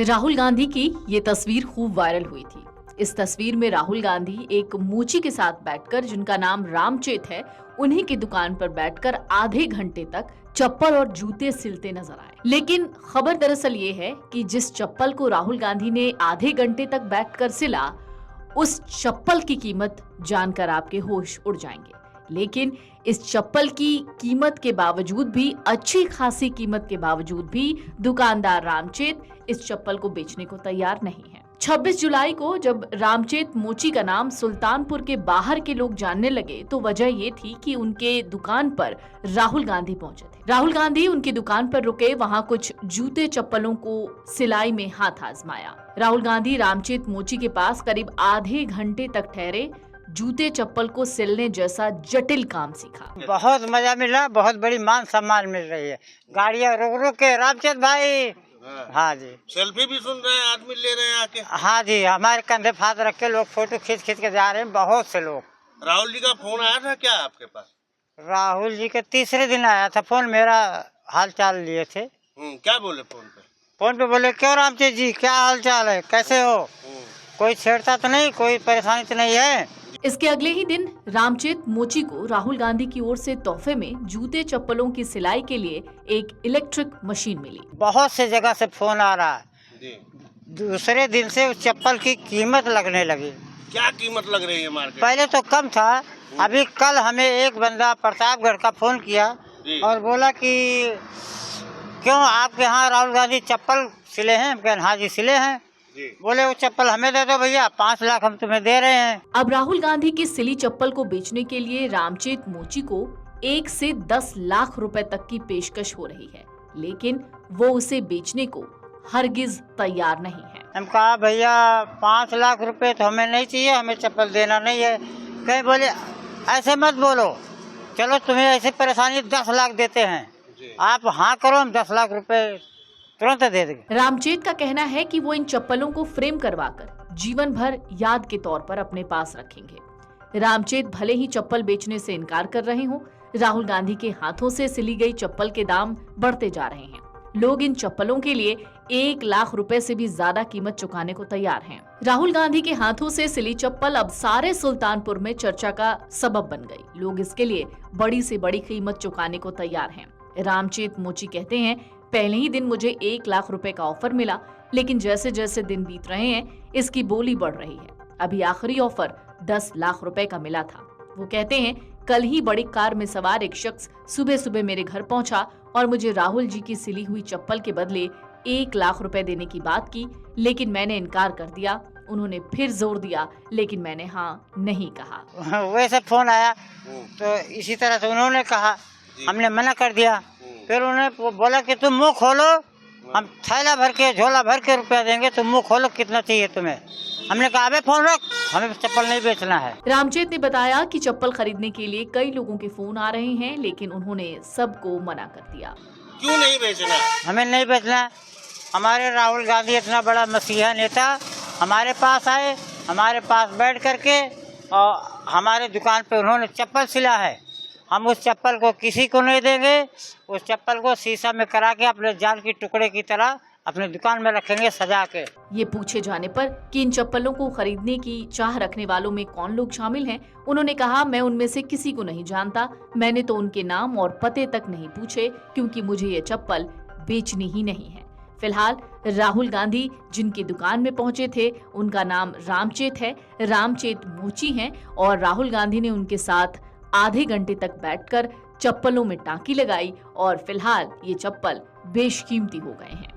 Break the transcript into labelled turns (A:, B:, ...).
A: राहुल गांधी की ये तस्वीर खूब वायरल हुई थी। इस तस्वीर में राहुल गांधी एक मोची के साथ बैठकर, जिनका नाम रामचेत है, उन्हीं की दुकान पर बैठकर आधे घंटे तक चप्पल और जूते सिलते नजर आए। लेकिन खबर दरअसल ये है कि जिस चप्पल को राहुल गांधी ने आधे घंटे तक बैठकर सिला, उस चप्पल की कीमत जानकर आपके होश उड़ जाएंगे। लेकिन इस चप्पल की कीमत के बावजूद भी, अच्छी खासी कीमत के बावजूद भी, दुकानदार रामचेत इस चप्पल को बेचने को तैयार नहीं है। 26 जुलाई को जब रामचेत मोची का नाम सुल्तानपुर के बाहर के लोग जानने लगे, तो वजह ये थी कि उनके दुकान पर राहुल गांधी पहुंचे थे। राहुल गांधी उनकी दुकान पर रुके, वहां कुछ जूते चप्पलों को सिलाई में हाथ आजमाया। राहुल गांधी रामचेत मोची के पास करीब आधे घंटे तक ठहरे, जूते चप्पल को सिलने जैसा जटिल काम सीखा।
B: बहुत मजा मिला, बहुत बड़ी मान सम्मान मिल रही है। गाड़ियाँ रुक रुक के रामचंद भाई, हाँ जी,
C: सेल्फी भी सुन रहे हैं, आदमी ले रहे हैं आके।
B: हाँ जी, हमारे कंधे हाथ रख के लोग फोटो खींच खींच के जा रहे हैं, बहुत से लोग।
C: राहुल जी का फोन आया था क्या आपके पास?
B: राहुल जी के तीसरे दिन आया था फोन, मेरा हाल चाल लिए थे।
C: क्या बोले फोन पे?
B: फोन पे बोले, क्यों रामचंद जी, क्या हाल चाल है, कैसे हो? कोई छेड़ता तो नहीं, कोई परेशानी तो नहीं है?
A: इसके अगले ही दिन रामचेत मोची को राहुल गांधी की ओर से तोहफे में जूते चप्पलों की सिलाई के लिए एक इलेक्ट्रिक मशीन मिली।
B: बहुत से जगह से फोन आ रहा है
C: जी।
B: दूसरे दिन से उस चप्पल की कीमत लगने लगी।
C: क्या कीमत लग रही है मार्केट?
B: पहले तो कम था, अभी कल हमें एक बंदा प्रतापगढ़ का फोन किया और बोला कि क्यों आपके यहाँ राहुल गांधी चप्पल सिले हैं? हम कहें हाँ जी सिले हैं। बोले वो चप्पल हमें दे दो भैया, 5 लाख हम तुम्हें दे रहे हैं।
A: अब राहुल गांधी की सिली चप्पल को बेचने के लिए रामचेत मोची को 1 से 10 लाख रुपए तक की पेशकश हो रही है, लेकिन वो उसे बेचने को हरगिज तैयार नहीं है।
B: हम कहा भैया 5 लाख रुपए तो हमें नहीं चाहिए, हमें चप्पल देना नहीं है। कहीं बोले ऐसे मत बोलो, चलो तुम्हें ऐसे परेशानी 10 लाख देते हैं, आप हाँ करो, हम 10 लाख रुपए तुरंत दे देंगे।
A: रामचेत का कहना है कि वो इन चप्पलों को फ्रेम करवाकर जीवन भर याद के तौर पर अपने पास रखेंगे। रामचेत भले ही चप्पल बेचने से इनकार कर रहे हों, राहुल गांधी के हाथों से सिली गई चप्पल के दाम बढ़ते जा रहे हैं। लोग इन चप्पलों के लिए 1 लाख रुपए से भी ज्यादा कीमत चुकाने को तैयार हैं। राहुल गांधी के हाथों से सिली चप्पल अब सारे सुल्तानपुर में चर्चा का सबब बन गई। लोग इसके लिए बड़ी से बड़ी कीमत चुकाने को तैयार हैं। रामचेत मोची कहते हैं, पहले ही दिन मुझे 1 लाख रुपए का ऑफर मिला, लेकिन जैसे जैसे दिन बीत रहे हैं इसकी बोली बढ़ रही है। अभी आखिरी ऑफर 10 लाख रुपए का मिला था। वो कहते हैं, कल ही बड़ी कार में सवार एक शख्स सुबह सुबह मेरे घर पहुंचा और मुझे राहुल जी की सिली हुई चप्पल के बदले 1 लाख रुपए देने की बात की, लेकिन मैंने इनकार कर दिया। उन्होंने फिर जोर दिया, लेकिन मैंने हाँ नहीं कहा।
B: वैसे फोन आया तो इसी तरह से उन्होंने कहा, हमने मना कर दिया। फिर उन्होंने बोला कि तुम मुंह खोलो, हम थैला भर के झोला भर के रुपया देंगे, तुम मुंह खोलो, कितना चाहिए तुम्हें? हमने कहा अबे फोन रख, हमें चप्पल नहीं बेचना है।
A: रामचेत ने बताया कि चप्पल खरीदने के लिए कई लोगों के फोन आ रहे हैं, लेकिन उन्होंने सबको मना कर दिया।
C: क्यों नहीं बेचना?
B: हमें नहीं बेचना। हमारे राहुल गांधी इतना बड़ा मसीहा नेता हमारे पास आए, हमारे पास बैठ करके और हमारे दुकान पे उन्होंने चप्पल सिला है, हम उस चप्पल को किसी को नहीं देंगे। उस चप्पल को शीशा में करा के अपने जान की टुकड़े की तरह अपने दुकान में रखेंगे सजा के।
A: ये पूछे जाने पर कि इन चप्पलों को खरीदने की चाह रखने वालों में कौन लोग शामिल हैं, उन्होंने कहा, मैं उनमें से किसी को नहीं जानता। मैंने तो उनके नाम और पते तक नहीं पूछे, क्योंकि मुझे ये चप्पल बेचनी ही नहीं है। फिलहाल राहुल गांधी जिनकी दुकान में पहुंचे थे, उनका नाम रामचेत है, रामचेत मोची हैं, और राहुल गांधी ने उनके साथ आधे घंटे तक बैठकर चप्पलों में टांकी लगाई और फिलहाल ये चप्पल बेशकीमती हो गए हैं।